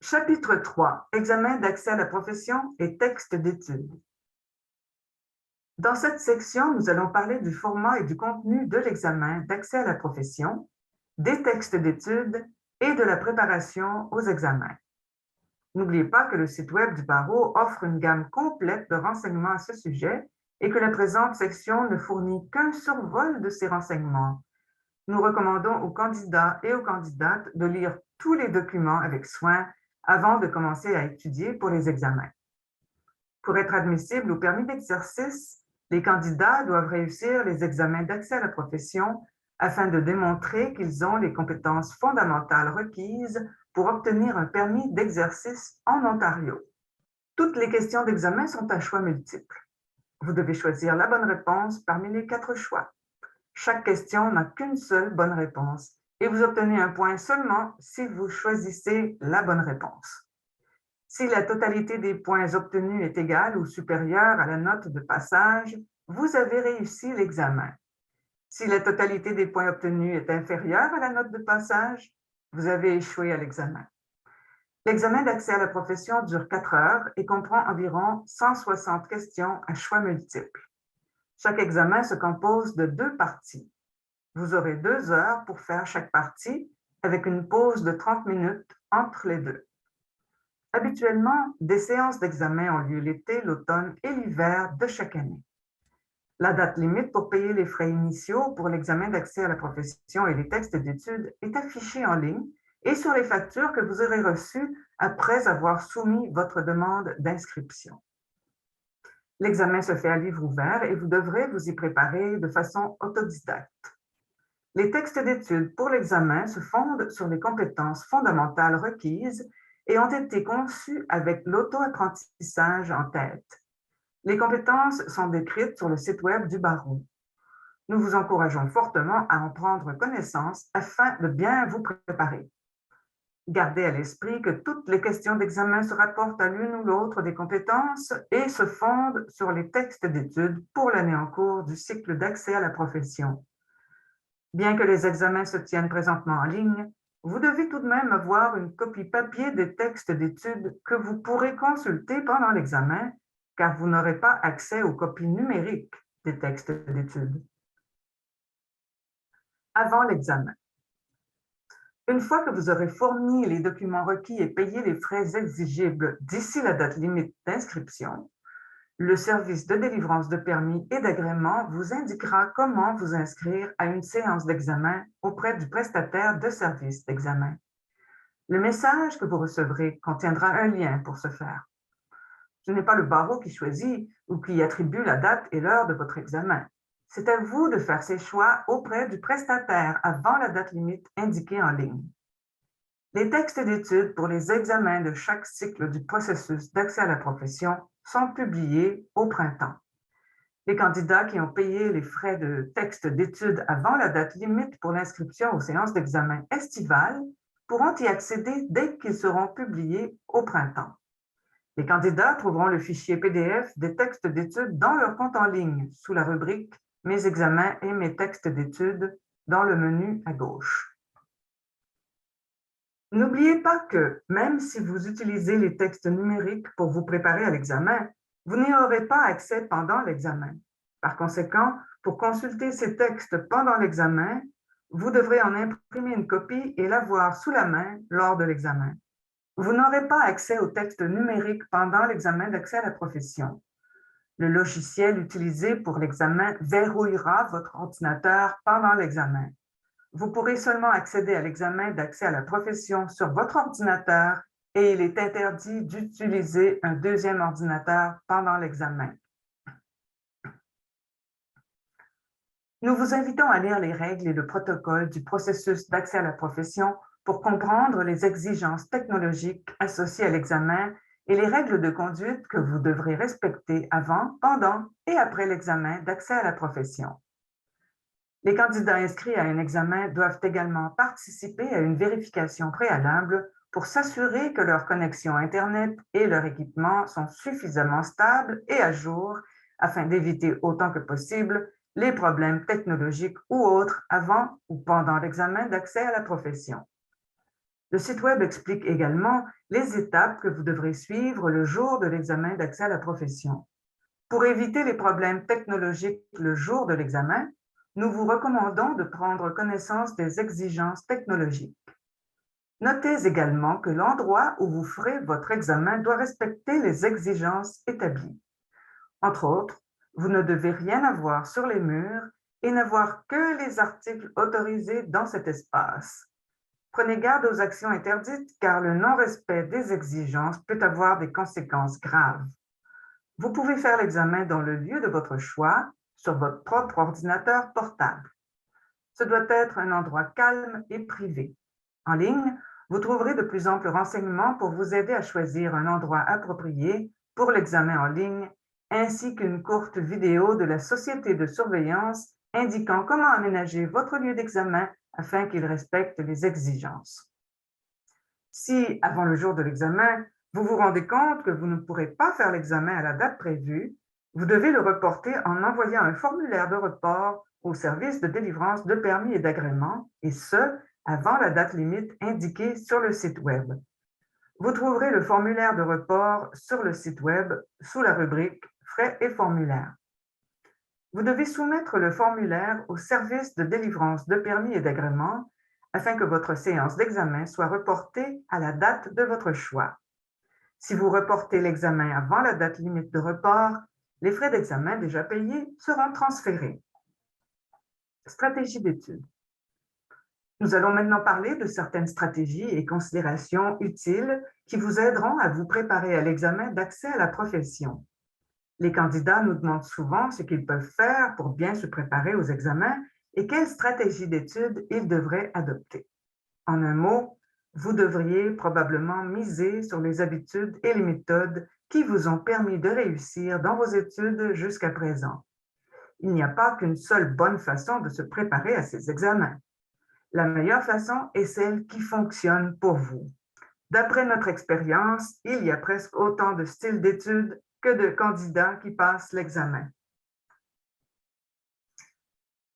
Chapitre 3. Examen d'accès à la profession et texte d'études. Dans cette section, nous allons parler du format et du contenu de l'examen d'accès à la profession, des textes d'études et de la préparation aux examens. N'oubliez pas que le site web du barreau offre une gamme complète de renseignements à ce sujet et que la présente section ne fournit qu'un survol de ces renseignements. Nous recommandons aux candidats et aux candidates de lire tous les documents avec soin avant de commencer à étudier pour les examens. Pour être admissible au permis d'exercice, les candidats doivent réussir les examens d'accès à la profession afin de démontrer qu'ils ont les compétences fondamentales requises pour obtenir un permis d'exercice en Ontario. Toutes les questions d'examen sont à choix multiples. Vous devez choisir la bonne réponse parmi les 4 choix. Chaque question n'a qu'une seule bonne réponse et vous obtenez un point seulement si vous choisissez la bonne réponse. Si la totalité des points obtenus est égale ou supérieure à la note de passage, vous avez réussi l'examen. Si la totalité des points obtenus est inférieure à la note de passage, vous avez échoué à l'examen. L'examen d'accès à la profession dure 4 heures et comprend environ 160 questions à choix multiples. Chaque examen se compose de 2 parties. Vous aurez 2 heures pour faire chaque partie avec une pause de 30 minutes entre les deux. Habituellement, des séances d'examen ont lieu l'été, l'automne et l'hiver de chaque année. La date limite pour payer les frais initiaux pour l'examen d'accès à la profession et les textes d'études est affichée en ligne et sur les factures que vous aurez reçues après avoir soumis votre demande d'inscription. L'examen se fait à livre ouvert et vous devrez vous y préparer de façon autodidacte. Les textes d'études pour l'examen se fondent sur les compétences fondamentales requises et ont été conçus avec l'auto-apprentissage en tête. Les compétences sont décrites sur le site web du barreau. Nous vous encourageons fortement à en prendre connaissance afin de bien vous préparer. Gardez à l'esprit que toutes les questions d'examen se rapportent à l'une ou l'autre des compétences et se fondent sur les textes d'études pour l'année en cours du cycle d'accès à la profession. Bien que les examens se tiennent présentement en ligne, vous devez tout de même avoir une copie papier des textes d'études que vous pourrez consulter pendant l'examen, car vous n'aurez pas accès aux copies numériques des textes d'études. Avant l'examen. Une fois que vous aurez fourni les documents requis et payé les frais exigibles d'ici la date limite d'inscription, le service de délivrance de permis et d'agrément vous indiquera comment vous inscrire à une séance d'examen auprès du prestataire de service d'examen. Le message que vous recevrez contiendra un lien pour ce faire. Ce n'est pas le barreau qui choisit ou qui attribue la date et l'heure de votre examen. C'est à vous de faire ces choix auprès du prestataire avant la date limite indiquée en ligne. Les textes d'études pour les examens de chaque cycle du processus d'accès à la profession sont publiés au printemps. Les candidats qui ont payé les frais de texte d'études avant la date limite pour l'inscription aux séances d'examen estivales pourront y accéder dès qu'ils seront publiés au printemps. Les candidats trouveront le fichier PDF des textes d'études dans leur compte en ligne sous la rubrique « Mes examens et mes textes d'études » dans le menu à gauche. N'oubliez pas que, même si vous utilisez les textes numériques pour vous préparer à l'examen, vous n'y aurez pas accès pendant l'examen. Par conséquent, pour consulter ces textes pendant l'examen, vous devrez en imprimer une copie et l'avoir sous la main lors de l'examen. Vous n'aurez pas accès aux textes numériques pendant l'examen d'accès à la profession. Le logiciel utilisé pour l'examen verrouillera votre ordinateur pendant l'examen. Vous pourrez seulement accéder à l'examen d'accès à la profession sur votre ordinateur et il est interdit d'utiliser un deuxième ordinateur pendant l'examen. Nous vous invitons à lire les règles et le protocole du processus d'accès à la profession pour comprendre les exigences technologiques associées à l'examen et les règles de conduite que vous devrez respecter avant, pendant et après l'examen d'accès à la profession. Les candidats inscrits à un examen doivent également participer à une vérification préalable pour s'assurer que leur connexion Internet et leur équipement sont suffisamment stables et à jour afin d'éviter autant que possible les problèmes technologiques ou autres avant ou pendant l'examen d'accès à la profession. Le site web explique également les étapes que vous devrez suivre le jour de l'examen d'accès à la profession. Pour éviter les problèmes technologiques le jour de l'examen, nous vous recommandons de prendre connaissance des exigences technologiques. Notez également que l'endroit où vous ferez votre examen doit respecter les exigences établies. Entre autres, vous ne devez rien avoir sur les murs et n'avoir que les articles autorisés dans cet espace. Prenez garde aux actions interdites car le non-respect des exigences peut avoir des conséquences graves. Vous pouvez faire l'examen dans le lieu de votre choix, sur votre propre ordinateur portable. Ce doit être un endroit calme et privé. En ligne, vous trouverez de plus amples renseignements pour vous aider à choisir un endroit approprié pour l'examen en ligne, ainsi qu'une courte vidéo de la société de surveillance indiquant comment aménager votre lieu d'examen afin qu'il respecte les exigences. Si, avant le jour de l'examen, vous vous rendez compte que vous ne pourrez pas faire l'examen à la date prévue, vous devez le reporter en envoyant un formulaire de report au service de délivrance de permis et d'agrément, et ce, avant la date limite indiquée sur le site Web. Vous trouverez le formulaire de report sur le site Web sous la rubrique Frais et formulaires. Vous devez soumettre le formulaire au service de délivrance de permis et d'agrément afin que votre séance d'examen soit reportée à la date de votre choix. Si vous reportez l'examen avant la date limite de report, les frais d'examen déjà payés seront transférés. Stratégie d'étude. Nous allons maintenant parler de certaines stratégies et considérations utiles qui vous aideront à vous préparer à l'examen d'accès à la profession. Les candidats nous demandent souvent ce qu'ils peuvent faire pour bien se préparer aux examens et quelles stratégies d'études ils devraient adopter. En un mot, vous devriez probablement miser sur les habitudes et les méthodes qui vous ont permis de réussir dans vos études jusqu'à présent. Il n'y a pas qu'une seule bonne façon de se préparer à ces examens. La meilleure façon est celle qui fonctionne pour vous. D'après notre expérience, il y a presque autant de styles d'études que de candidats qui passent l'examen.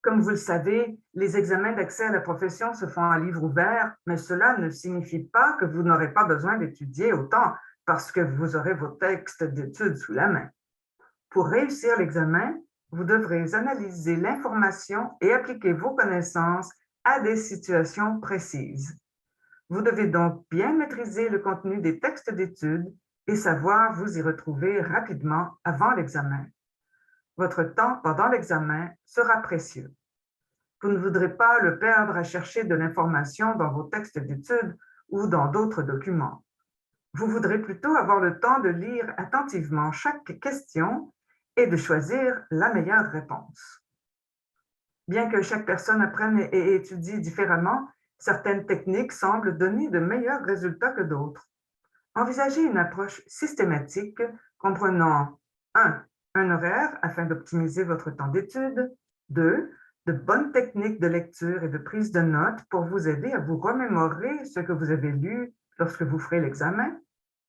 Comme vous le savez, les examens d'accès à la profession se font à livre ouvert, mais cela ne signifie pas que vous n'aurez pas besoin d'étudier autant parce que vous aurez vos textes d'études sous la main. Pour réussir l'examen, vous devrez analyser l'information et appliquer vos connaissances à des situations précises. Vous devez donc bien maîtriser le contenu des textes d'études et savoir vous y retrouver rapidement avant l'examen. Votre temps pendant l'examen sera précieux. Vous ne voudrez pas le perdre à chercher de l'information dans vos textes d'études ou dans d'autres documents. Vous voudrez plutôt avoir le temps de lire attentivement chaque question et de choisir la meilleure réponse. Bien que chaque personne apprenne et étudie différemment, certaines techniques semblent donner de meilleurs résultats que d'autres. Envisagez une approche systématique comprenant 1. Un horaire afin d'optimiser votre temps d'étude. 2. De bonnes techniques de lecture et de prise de notes pour vous aider à vous remémorer ce que vous avez lu lorsque vous ferez l'examen.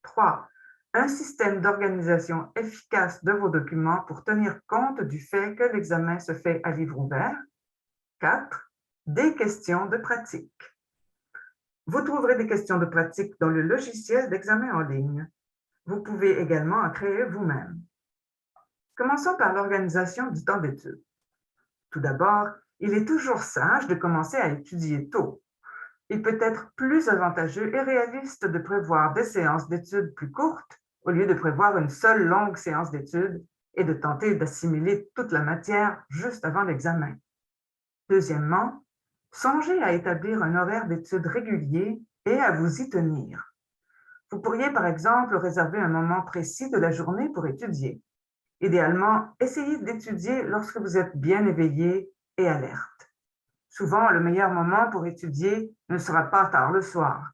3. Un système d'organisation efficace de vos documents pour tenir compte du fait que l'examen se fait à livre ouvert. 4. Des questions de pratique. Vous trouverez des questions de pratique dans le logiciel d'examen en ligne. Vous pouvez également en créer vous-même. Commençons par l'organisation du temps d'études. Tout d'abord, il est toujours sage de commencer à étudier tôt. Il peut être plus avantageux et réaliste de prévoir des séances d'études plus courtes au lieu de prévoir une seule longue séance d'études et de tenter d'assimiler toute la matière juste avant l'examen. Deuxièmement, songez à établir un horaire d'études régulier et à vous y tenir. Vous pourriez par exemple réserver un moment précis de la journée pour étudier. Idéalement, essayez d'étudier lorsque vous êtes bien éveillé et alerte. Souvent, le meilleur moment pour étudier ne sera pas tard le soir.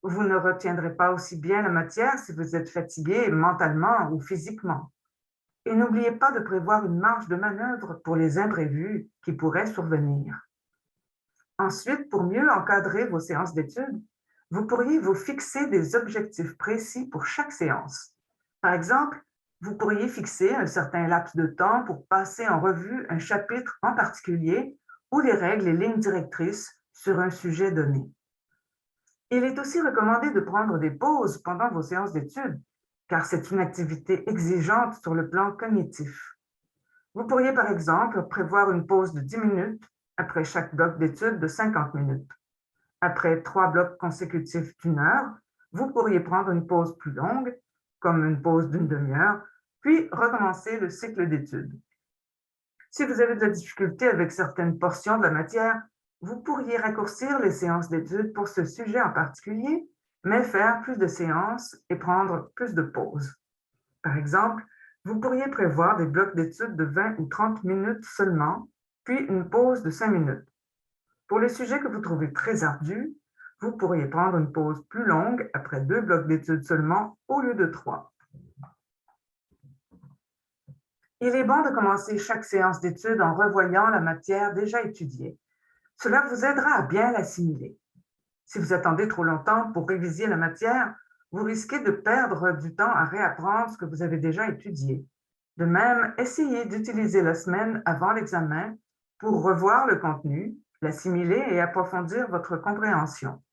Vous ne retiendrez pas aussi bien la matière si vous êtes fatigué mentalement ou physiquement. Et n'oubliez pas de prévoir une marge de manœuvre pour les imprévus qui pourraient survenir. Ensuite, pour mieux encadrer vos séances d'études, vous pourriez vous fixer des objectifs précis pour chaque séance. Par exemple, vous pourriez fixer un certain laps de temps pour passer en revue un chapitre en particulier ou les règles et lignes directrices sur un sujet donné. Il est aussi recommandé de prendre des pauses pendant vos séances d'études, car c'est une activité exigeante sur le plan cognitif. Vous pourriez par exemple prévoir une pause de 10 minutes après chaque bloc d'études de 50 minutes. Après 3 blocs consécutifs d'1 heure, vous pourriez prendre une pause plus longue, comme une pause d'une demi-heure, puis recommencer le cycle d'études. Si vous avez de la difficulté avec certaines portions de la matière, vous pourriez raccourcir les séances d'études pour ce sujet en particulier, mais faire plus de séances et prendre plus de pauses. Par exemple, vous pourriez prévoir des blocs d'études de 20 ou 30 minutes seulement, puis une pause de 5 minutes. Pour les sujets que vous trouvez très ardus, vous pourriez prendre une pause plus longue après 2 blocs d'études seulement au lieu de 3. Il est bon de commencer chaque séance d'études en revoyant la matière déjà étudiée. Cela vous aidera à bien l'assimiler. Si vous attendez trop longtemps pour réviser la matière, vous risquez de perdre du temps à réapprendre ce que vous avez déjà étudié. De même, essayez d'utiliser la semaine avant l'examen pour revoir le contenu, l'assimiler et approfondir votre compréhension.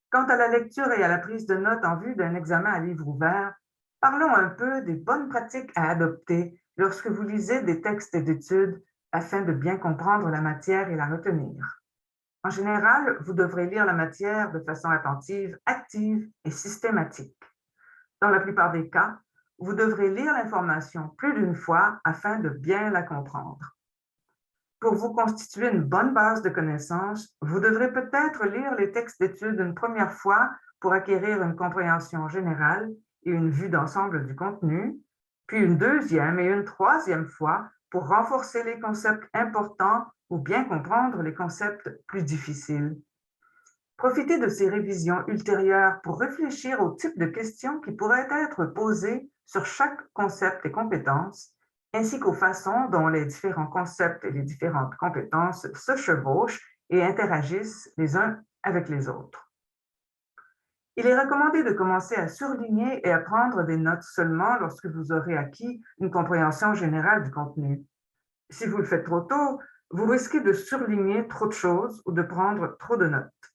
Quant à la lecture et à la prise de notes en vue d'un examen à livre ouvert, parlons un peu des bonnes pratiques à adopter lorsque vous lisez des textes d'études afin de bien comprendre la matière et la retenir. En général, vous devrez lire la matière de façon attentive, active et systématique. Dans la plupart des cas, vous devrez lire l'information plus d'une fois afin de bien la comprendre. Pour vous constituer une bonne base de connaissances, vous devrez peut-être lire les textes d'études une première fois pour acquérir une compréhension générale et une vue d'ensemble du contenu, puis une deuxième et une troisième fois pour renforcer les concepts importants ou bien comprendre les concepts plus difficiles. Profitez de ces révisions ultérieures pour réfléchir au type de questions qui pourraient être posées sur chaque concept et compétence, ainsi qu'aux façons dont les différents concepts et les différentes compétences se chevauchent et interagissent les uns avec les autres. Il est recommandé de commencer à surligner et à prendre des notes seulement lorsque vous aurez acquis une compréhension générale du contenu. Si vous le faites trop tôt, vous risquez de surligner trop de choses ou de prendre trop de notes.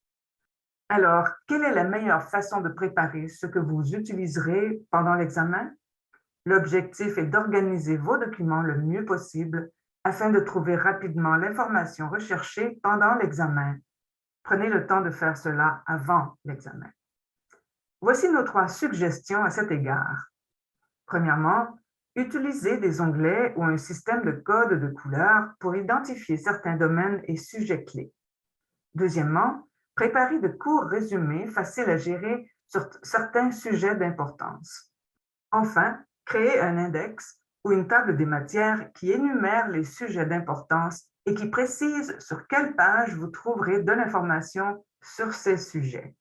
Alors, quelle est la meilleure façon de préparer ce que vous utiliserez pendant l'examen? L'objectif est d'organiser vos documents le mieux possible afin de trouver rapidement l'information recherchée pendant l'examen. Prenez le temps de faire cela avant l'examen. Voici nos 3 suggestions à cet égard. Premièrement, utilisez des onglets ou un système de code de couleurs pour identifier certains domaines et sujets clés. Deuxièmement, préparez de courts résumés faciles à gérer sur certains sujets d'importance. Enfin, créez un index ou une table des matières qui énumère les sujets d'importance et qui précise sur quelle page vous trouverez de l'information sur ces sujets.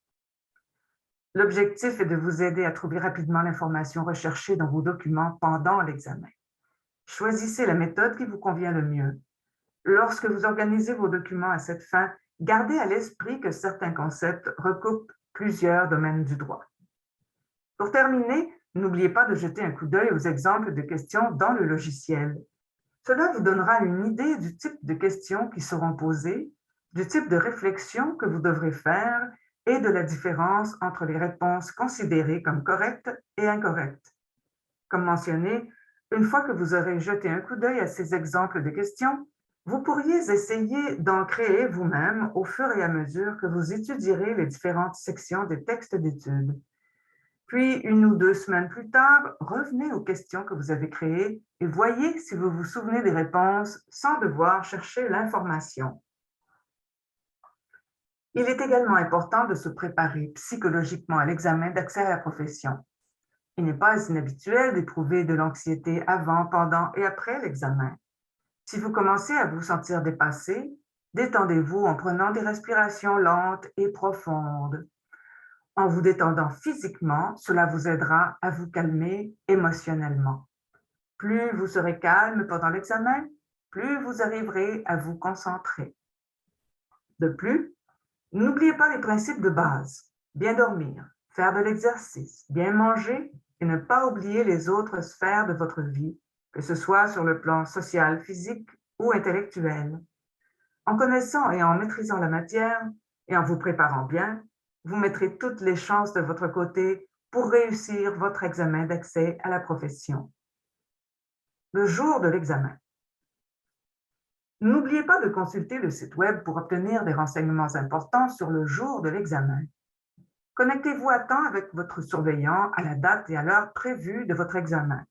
L'objectif est de vous aider à trouver rapidement l'information recherchée dans vos documents pendant l'examen. Choisissez la méthode qui vous convient le mieux. Lorsque vous organisez vos documents à cette fin, gardez à l'esprit que certains concepts recoupent plusieurs domaines du droit. Pour terminer, n'oubliez pas de jeter un coup d'œil aux exemples de questions dans le logiciel. Cela vous donnera une idée du type de questions qui seront posées, du type de réflexion que vous devrez faire et de la différence entre les réponses considérées comme correctes et incorrectes. Comme mentionné, une fois que vous aurez jeté un coup d'œil à ces exemples de questions, vous pourriez essayer d'en créer vous-même au fur et à mesure que vous étudierez les différentes sections des textes d'études. Puis, 1 ou 2 semaines plus tard, revenez aux questions que vous avez créées et voyez si vous vous souvenez des réponses sans devoir chercher l'information. Il est également important de se préparer psychologiquement à l'examen d'accès à la profession. Il n'est pas inhabituel d'éprouver de l'anxiété avant, pendant et après l'examen. Si vous commencez à vous sentir dépassé, détendez-vous en prenant des respirations lentes et profondes. En vous détendant physiquement, cela vous aidera à vous calmer émotionnellement. Plus vous serez calme pendant l'examen, plus vous arriverez à vous concentrer. De plus, n'oubliez pas les principes de base. Bien dormir, faire de l'exercice, bien manger et ne pas oublier les autres sphères de votre vie, que ce soit sur le plan social, physique ou intellectuel. En connaissant et en maîtrisant la matière et en vous préparant bien, vous mettrez toutes les chances de votre côté pour réussir votre examen d'accès à la profession. Le jour de l'examen. N'oubliez pas de consulter le site Web pour obtenir des renseignements importants sur le jour de l'examen. Connectez-vous à temps avec votre surveillant à la date et à l'heure prévue de votre examen.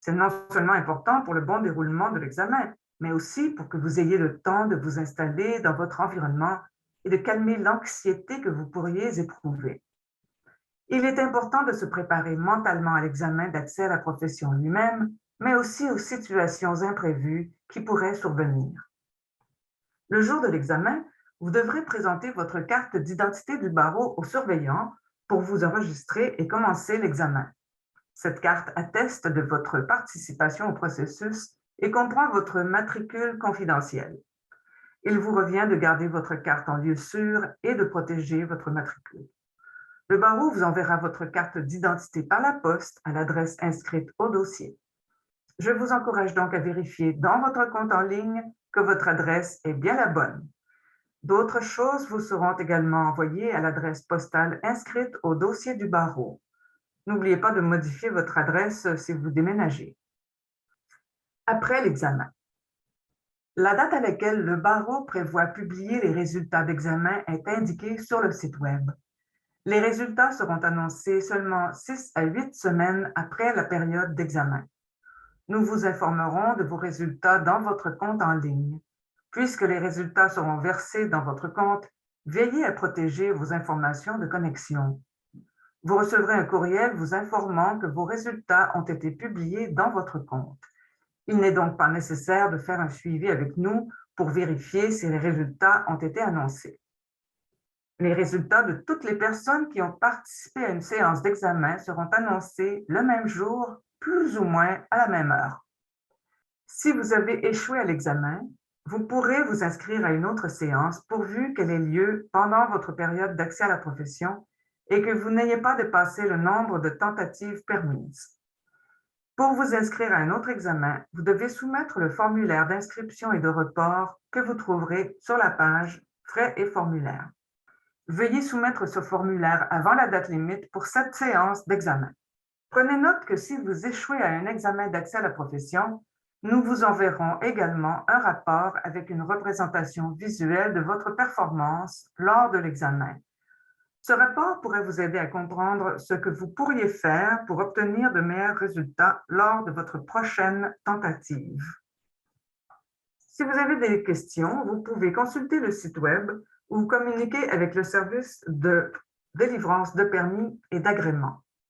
C'est non seulement important pour le bon déroulement de l'examen, mais aussi pour que vous ayez le temps de vous installer dans votre environnement et de calmer l'anxiété que vous pourriez éprouver. Il est important de se préparer mentalement à l'examen d'accès à la profession lui-même, mais aussi aux situations imprévues qui pourraient survenir. Le jour de l'examen, vous devrez présenter votre carte d'identité du barreau au surveillant pour vous enregistrer et commencer l'examen. Cette carte atteste de votre participation au processus et comprend votre matricule confidentielle. Il vous revient de garder votre carte en lieu sûr et de protéger votre matricule. Le barreau vous enverra votre carte d'identité par la poste à l'adresse inscrite au dossier. Je vous encourage donc à vérifier dans votre compte en ligne que votre adresse est bien la bonne. D'autres choses vous seront également envoyées à l'adresse postale inscrite au dossier du barreau. N'oubliez pas de modifier votre adresse si vous déménagez. Après l'examen. La date à laquelle le barreau prévoit publier les résultats d'examen est indiquée sur le site Web. Les résultats seront annoncés seulement 6 à 8 semaines après la période d'examen. Nous vous informerons de vos résultats dans votre compte en ligne. Puisque les résultats seront versés dans votre compte, veillez à protéger vos informations de connexion. Vous recevrez un courriel vous informant que vos résultats ont été publiés dans votre compte. Il n'est donc pas nécessaire de faire un suivi avec nous pour vérifier si les résultats ont été annoncés. Les résultats de toutes les personnes qui ont participé à une séance d'examen seront annoncés le même jour, plus ou moins à la même heure. Si vous avez échoué à l'examen, vous pourrez vous inscrire à une autre séance pourvu qu'elle ait lieu pendant votre période d'accès à la profession et que vous n'ayez pas dépassé le nombre de tentatives permises. Pour vous inscrire à un autre examen, vous devez soumettre le formulaire d'inscription et de report que vous trouverez sur la page Frais et formulaires. Veuillez soumettre ce formulaire avant la date limite pour cette séance d'examen. Prenez note que si vous échouez à un examen d'accès à la profession, nous vous enverrons également un rapport avec une représentation visuelle de votre performance lors de l'examen. Ce rapport pourrait vous aider à comprendre ce que vous pourriez faire pour obtenir de meilleurs résultats lors de votre prochaine tentative. Si vous avez des questions, vous pouvez consulter le site Web ou communiquer avec le service de délivrance de permis et d'agrément.